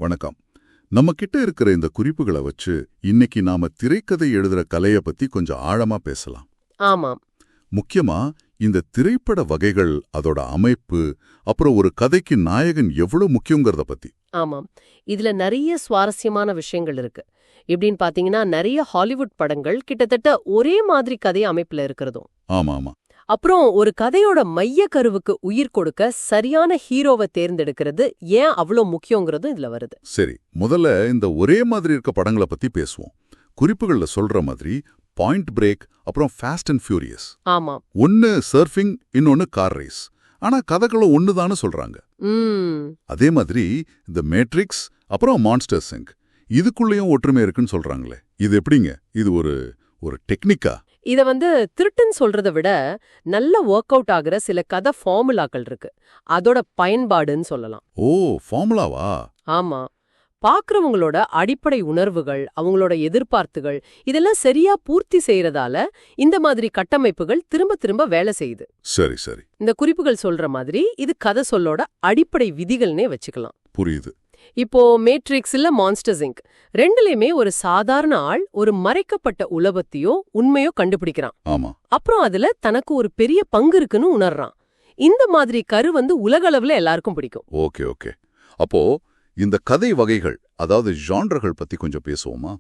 வணக்கம். நம்ம கிட்ட இருக்கிற இந்த குறிப்புகளை வச்சு இன்னைக்கு நாம திரைக்கதை எழுதுற கலைய பத்தி கொஞ்சம் ஆழமா பேசலாம். ஆமாம். முக்கியமா இந்த திரைப்பட வகைகள், அதோட அமைப்பு, அப்புறம் ஒரு கதைக்கு நாயகன் எவ்வளவு முக்கியங்கிறத பத்தி. ஆமாம். இதுல நிறைய சுவாரஸ்யமான விஷயங்கள் இருக்கு. எப்படின்னு பாத்தீங்கன்னா, நிறைய ஹாலிவுட் படங்கள் கிட்டத்தட்ட ஒரே மாதிரி கதை அமைப்புல இருக்கிறதும். ஆமா ஆமா. அப்புறம் ஒரு கதையோட மைய கருவுக்கு உயிர் கொடுக்க சரியான ஹீரோவை தேர்ந்தெடுக்கிறது ஏன் அவ்வளோ முக்கியங்கிறதும் இதுல வருது. சரி, முதல்ல இந்த ஒரே மாதிரி இருக்க படங்களை பத்தி பேசுவோம். குறிப்புகள்ல சொல்ற மாதிரி பாயிண்ட் பிரேக், அப்புறம் ஃபாஸ்ட் அண்ட் ஃபியூரியஸ். ஆமாம். ஒன்னு சர்ஃபிங், இன்னொன்னு கார் ரேஸ். ஆனா கதைகளும் ஒண்ணுதான்னு சொல்றாங்க. அதே மாதிரி இந்த மேட்ரிக்ஸ், அப்புறம் மான்ஸ்டர் சிங்க், இதுக்குள்ளேயும் ஒற்றுமை இருக்குன்னு சொல்றாங்களே, இது எப்படிங்க? இது ஒரு டெக்னிக்கா? இத திருட்டுன்னு சொல்றதை விட நல்ல ஒர்க் அவுட் ஆகுற சில கதை ஃபார்முலாக்கள் இருக்கு. அதோட பயன்பாடுன்னு சொல்லலாம். ஓ, ஃபார்முலாவா? ஆமா. பாக்குறவங்களோட அடிப்படை உணர்வுகள், அவங்களோட எதிர்பார்ப்புகள் இதெல்லாம் சரியா பூர்த்தி செய்யறதால இந்த மாதிரி கட்டமைப்புகள் திரும்ப திரும்ப வேலை செய்யுது. சரி சரி. இந்த குறிப்புகள் சொல்ற மாதிரி இது கதை சொல்லோட அடிப்படை விதிகள்னே வச்சுக்கலாம். புரியுது. இப்போ மேட்ரிக்ஸ் இல்ல மான்ஸ்டர் சிங்க் ரெண்டுலயுமே ஒரு சாதாரண ஆள் ஒரு மறைக்கப்பட்ட உலகத்தையோ உண்மையோ கண்டுபிடிக்கிறான். ஆமா. அப்புறம் அதுல தனக்கு ஒரு பெரிய பங்கு இருக்குன்னு உணர்றான். இந்த மாதிரி கரு உலக அளவுல எல்லாருக்கும் பிடிக்கும். Okay okay. அப்போ இந்த கதை வகைகள், அதாவது ஜான்ரர்கள் பத்தி கொஞ்சம் பேசுவோமா?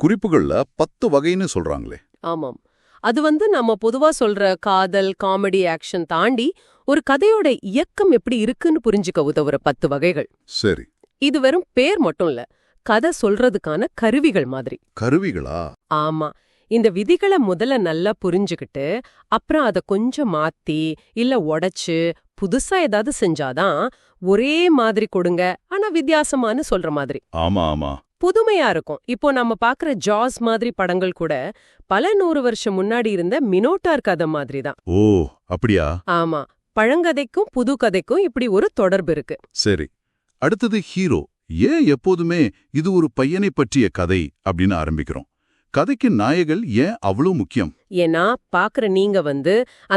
குறிப்புகள்ல 10 வகைன்னு சொல்றாங்களே. ஆமாம். அது நம்ம பொதுவா சொல்ற காதல், காமெடி, ஆக்ஷன் தாண்டி ஒரு கதையோட இயக்கம் எப்படி இருக்குன்னு புரிஞ்சுக்க உதவுற 10 வகைகள். சரி. இது வெறும் பேர் மட்டும் இல்ல, கதை சொல்றதுக்கான கருவிகள் மாதிரி. கருவிகளா? ஆமா. இந்த விதிகளை முதல்ல நல்லா புரிஞ்சுக்கிட்டு அப்புறம் அதை கொஞ்சம் மாத்தி இல்ல உடைச்சு புதுசா ஏதாவது செஞ்சாதான் ஒரே மாதிரி கொடுங்க ஆனா வித்தியாசமானு சொல்ற மாதிரி. ஆமா ஆமா. புதுமையா இருக்கும். இப்போ நம்ம பாக்குற ஜாஸ் மாதிரி படங்கள் கூட பல 100 வருஷம் முன்னாடி இருந்த மினோட்டார் கதை மாதிரி தான். ஓ, அப்படியா? ஆமா. பழங்கதைக்கும் புது கதைக்கும் இப்படி ஒரு தொடர்பு இருக்கு. சரி. அடுத்தது ஹீரோ. ஏன் எப்போதுமே இது ஒரு பையனை பற்றிய கதை அப்படின்னு ஆரம்பிக்கிறோம்? கதைக்கு நாயகன் ஏன் அவ்வளவு முக்கியம்? ஏன்னா பாக்குற நீங்க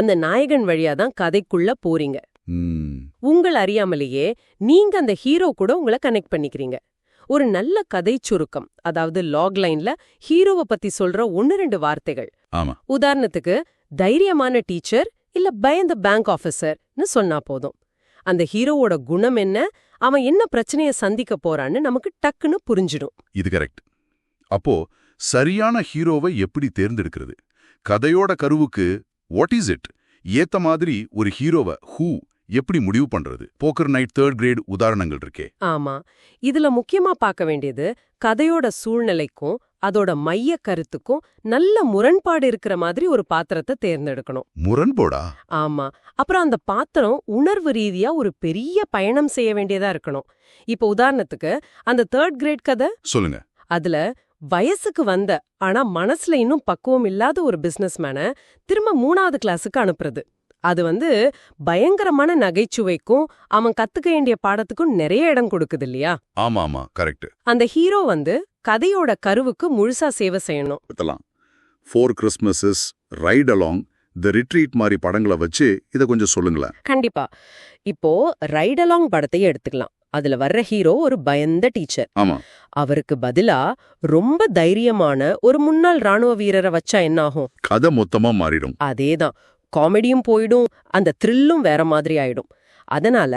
அந்த நாயகன் வழியாதான் கதைக்குள்ள போறீங்க. உங்கள் அறியாமலேயே நீங்க அந்த ஹீரோ கூட உங்களை கனெக்ட் பண்ணிக்கிறீங்க. ஒரு நல்ல கதை சுருக்கம், அதாவது லாக் லைன்ல ஹீரோவை பத்தி சொல்ற 1-2 வார்த்தைகள். ஆமா. உதாரணத்துக்கு தைரியமான டீச்சர் இல்ல பயந்த பேங்க் ஆபீசர்னு சொன்னா போதும். அந்த ஹீரோவோட குணம் என்ன, அவன் என்ன பிரச்சனைய சந்திக்க போறான்னு நமக்கு டக்குன்னு புரிஞ்சிடும். இது கரெக்ட். அப்போ சரியான ஹீரோவை எப்படி தேர்ந்தெடுக்கிறது? கதையோட கருவுக்கு வாட் இஸ் இட் ஏத்த மாதிரி ஒரு ஹீரோவை எப்படி முடிவு பண்றது? போக்கர் நைட் 3rd கிரேட் உதாரணங்கள் இருக்கே. ஆமா. இதுல முக்கியமா பார்க்க வேண்டியது கதையோட சூழ்நிலைக்கும் அதோட மைய கருத்துக்கும் நல்ல முரண்பாடு இருக்கிற மாதிரி ஒரு பாத்திரத்தை தேர்ந்தெடுக்கணும். முரண்பாடா? ஆமா. அப்புறம் அந்த பாத்திரம் உணர்வு ரீதியா ஒரு பெரிய பயணம் செய்ய வேண்டியதா இருக்கணும். இப்போ உதாரணத்துக்கு அந்த 3rd கிரேட் கதை சொல்லுங்க. அதுல வயசுக்கு வந்த ஆனா மனசுல இன்னும் பக்குவம் இல்லாத ஒரு பிசினஸ்மேனை திரும்ப 3வது கிளாஸுக்கு அனுப்புறது. அது பயங்கரமான நகைச்சுவைக்கும் அவன் கத்துக்க வேண்டிய பாடத்துக்கும் நிறைய இடம் கொடுக்குது இல்லையா? ஆமா ஆமா, கரெக்ட். அந்த ஹீரோ கதையோட கருவுக்கு முழுசா சேவை செய்யணும். 4 கிறிஸ்மஸஸ், ரைட் அலாங், தி ரிட்ரீட் மாதிரி படங்களை வச்சு இத கொஞ்சம் சொல்லுங்களேன். கண்டிப்பா. இப்போ ரைட் அலாங் படத்தையே எடுத்துக்கலாம். அதுல வர்ற ஹீரோ ஒரு பயந்த டீச்சர். ஆமா. அவருக்கு பதிலா ரொம்ப தைரியமான ஒரு முன்னாள் ராணுவ வீரரை வச்சா என்ன ஆகும்? கதை மொத்தமா மாறிடும். அதேதான். காமெடியும் போயிடும், அந்த த்ரில்லும் வேற மாதிரி ஆயிடும். அதனால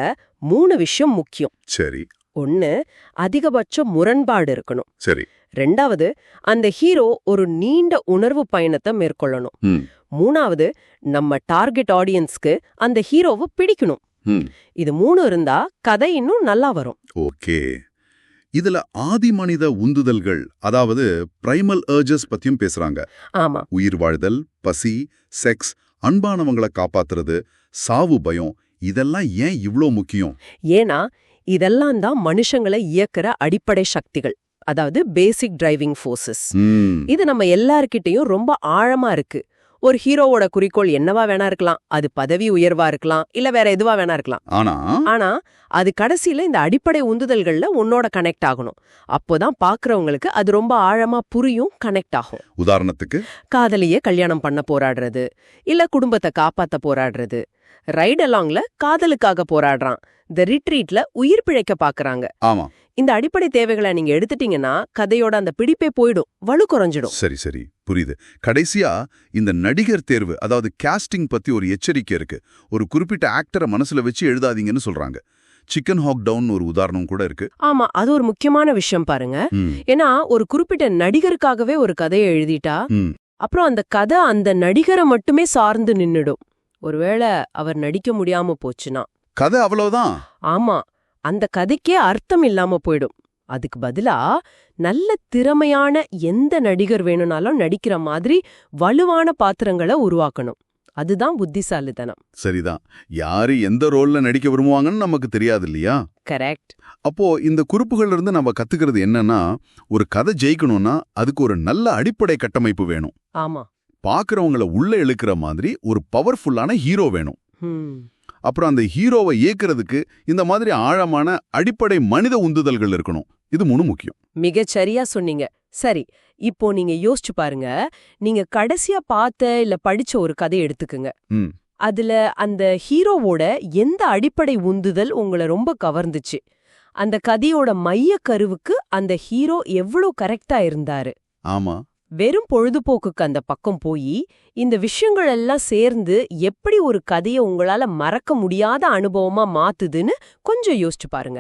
3 விஷயம் முக்கியம். சரி. 1, அதிகபட்ச முரண்பாடு இருக்கணும். சரி. 2வது, அந்த ஹீரோ ஒரு நீண்ட உணர்வு பயணத்தை மேற்கொள்ளணும். 3வது, நம்ம டார்கெட் ஆடியன்ஸ்க்கு அந்த ஹீரோவை பிடிக்கணும். இது 3 இருந்தா கதை இன்னும் நல்லா வரும். ஓகே. இதுல ஆதி மனித உந்துதல்கள், அதாவது பிரைமல் அர்ஜஸ் பத்தியும் பேசுறாங்க. ஆமா. உயிர் வாழ்தல், பசி, செக்ஸ், அன்பானவங்களை காப்பாத்துறது, சாவு பயம், இதெல்லாம் ஏன் இவ்ளோ முக்கியம்? ஏன்னா இதெல்லாம் தான் மனுஷங்களை இயக்குற அடிப்படை சக்திகள், அதாவது பேசிக் டிரைவிங் ஃபோர்சஸ். இது நம்ம எல்லார்கிட்டயும் ரொம்ப ஆழமா இருக்கு. ஒரு ஹீரோவோட குறிக்கோள் என்னவா வேணா இருக்கலாம், அது பதவி உயர்வா இருக்கலாம், இல்ல வேற எதுவா வேணா இருக்கலாம். ஆனா அது கடைசியில இந்த அடிப்படை உந்துதல்கள்ல உன்னோட கனெக்ட் ஆகணும். அப்போதான் பாக்குறவங்களுக்கு அது ரொம்ப ஆழமா புரியும், கனெக்ட் ஆகும். உதாரணத்துக்கு, காதலியே கல்யாணம் பண்ண போராடுறது, இல்ல குடும்பத்தை காப்பாத்த போராடுறது, ரைட் அலாங்ல காதலுக்காக போராடுறான், தி ரிட்ரீட்ல உயிர் பிழைக்க பாக்குறாங்க. ஆமா. இந்த அடிப்படை தேவைகளை நீங்க எடுத்துட்டீங்கன்னா கதையோட அந்த பிடிப்பே போயிடும், வலு குறைஞ்சிடும். சரி சரி, புரியுது. கடைசியா இந்த நடிகர் தேர்வு, அதாவது கேஸ்டிங் பத்தி ஒரு எச்சரிக்கை இருக்கு. ஒரு குறிப்பிட்ட ஆக்டரை மனசுல வச்சு எழுதாதீங்கன்னு சொல்றாங்க. சிக்கன் ஹாக் டவுன் ஒரு உதாரணம் கூட இருக்கு. ஆமா, அது ஒரு முக்கியமான விஷயம் பாருங்க. ஏன்னா ஒரு குறிப்பிட்ட நடிகருக்காகவே ஒரு கதையை எழுதிட்டா அப்புறம் அந்த கதை அந்த நடிகரை மட்டுமே சார்ந்து நின்னுடும். ஒருவேளை அவர் நடிக்க முடியாம போச்சுன்னா கதை அவ்வளவுதான். ஆமா, அந்த கதைக்கே அர்த்தம் இல்லாம போயிடும். அதுக்கு பதிலா நல்ல திறமையான எந்த நடிகர் வேணும்னாலும் நடிக்கிற மாதிரி வலுவான பாத்திரங்களை உருவாக்கணும். அதுதான் புத்திசாலித்தனம். சரிதான். யாரு எந்த ரோல்ல நடிக்க விரும்புவாங்கன்னு நமக்கு தெரியாது இல்லையா? கரெக்ட். அப்போ இந்த குறிப்புகள்ல இருந்து நம்ம கத்துக்கிறது என்னன்னா, ஒரு கதை ஜெயிக்கணும்னா அதுக்கு ஒரு நல்ல அடிப்படை கட்டமைப்பு வேணும். ஆமா. பாக்குறவங்கள உள்ள இழுக்கிற மாதிரி ஒரு பவர்ஃபுல்லான ஹீரோ வேணும். அப்புறம் அந்த ஹீரோவை இயக்குறதுக்கு இந்த மாதிரி ஆழமான அடிப்படை மனித உந்துதல்கள் இருக்கணும். இது முக்கியம். மிகச்சரியா சொன்னீங்க. சரி, இப்போ நீங்க யோசிச்சு பாருங்க. நீங்க கடைசியா பார்த்த இல்ல படிச்ச ஒரு கதையை எடுத்துக்குங்க. அதுல அந்த ஹீரோவோட எந்த அடிப்படை உந்துதல் உங்களை ரொம்ப கவர்ந்துச்சு? அந்த கதையோட மைய கருவுக்கு அந்த ஹீரோ எவ்வளவு கரெக்டா இருந்தாரு? ஆமா. வெறும் பொழுதுபோக்குக்கு அந்த பக்கம் போய் இந்த விஷயங்கள் எல்லாம் சேர்ந்து எப்படி ஒரு கதையை உங்களால மறக்க முடியாத அனுபவமா மாத்துதுன்னு கொஞ்சம் யோசிச்சு பாருங்க.